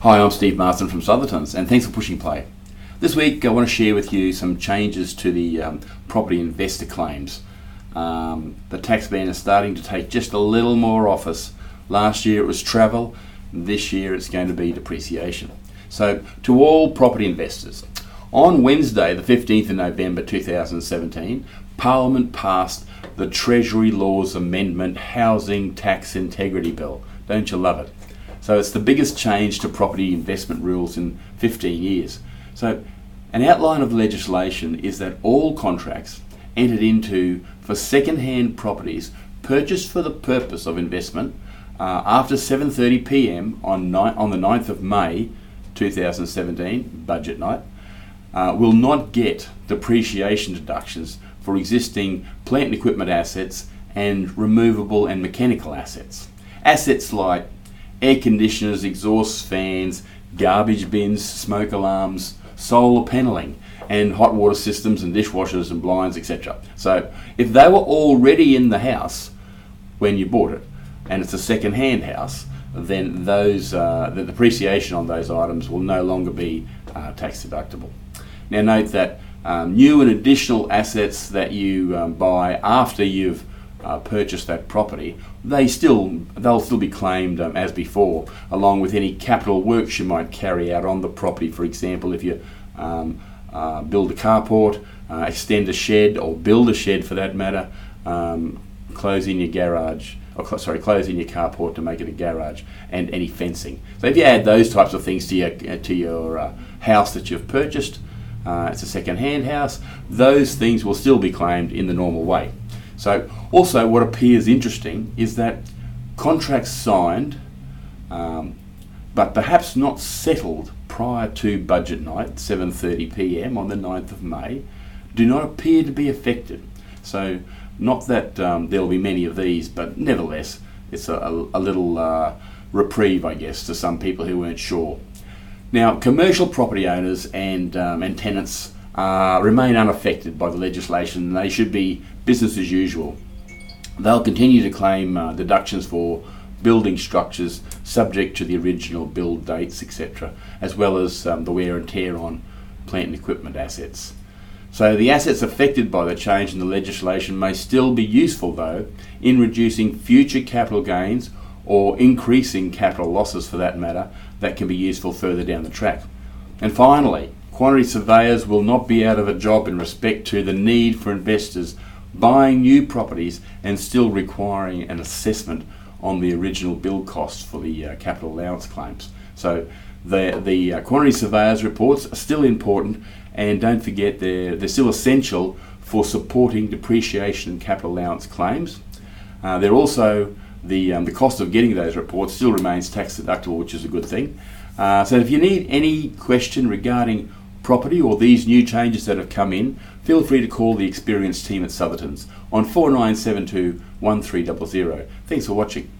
Hi, I'm Steve Marsden from Southertons, and thanks for pushing play. This week I want to share with you some changes to the property investor claims. The tax ban is starting to take just a little more office. Last year it was travel, this year it's going to be depreciation. So to all property investors, on Wednesday the 15th of November 2017, Parliament passed the Treasury Laws Amendment Housing Tax Integrity Bill. Don't you love it? So it's the biggest change to property investment rules in 15 years. So an outline of legislation is that all contracts entered into for second-hand properties purchased for the purpose of investment after 7:30 p.m. on the 9th of May 2017, budget night, will not get depreciation deductions for existing plant and equipment assets and removable and mechanical assets. Assets like air conditioners, exhaust fans, garbage bins, smoke alarms, solar panelling, and hot water systems and dishwashers and blinds, etc. So if they were already in the house when you bought it, and it's a second-hand house, then the depreciation on those items will no longer be tax deductible. Now note that new and additional assets that you buy after you've purchased that property, they'll still be claimed as before, along with any capital works you might carry out on the property. For example, if you build a carport, extend a shed, or build a shed for that matter, close in your carport to make it a garage, and any fencing. So if you add those types of things to your house that you've purchased, it's a second-hand house, those things will still be claimed in the normal way. So also what appears interesting is that contracts signed but perhaps not settled prior to budget night, 7:30 p.m. on the 9th of May, do not appear to be affected. So not that there'll be many of these, but nevertheless it's a little reprieve, I guess, to some people who weren't sure. Now, commercial property owners and tenants remain unaffected by the legislation. They should be business as usual. They'll continue to claim deductions for building structures subject to the original build dates, etc., as well as the wear and tear on plant and equipment assets. So the assets affected by the change in the legislation may still be useful, though, in reducing future capital gains or increasing capital losses, for that matter, that can be useful further down the track. And finally, quantity surveyors will not be out of a job in respect to the need for investors buying new properties and still requiring an assessment on the original build costs for the capital allowance claims. So the quantity surveyors reports are still important, and don't forget they're still essential for supporting depreciation and capital allowance claims. They're also the cost of getting those reports still remains tax deductible, which is a good thing. So if you need any question regarding property or these new changes that have come in, feel free to call the experienced team at Southertons on 4972 1300. Thanks for watching.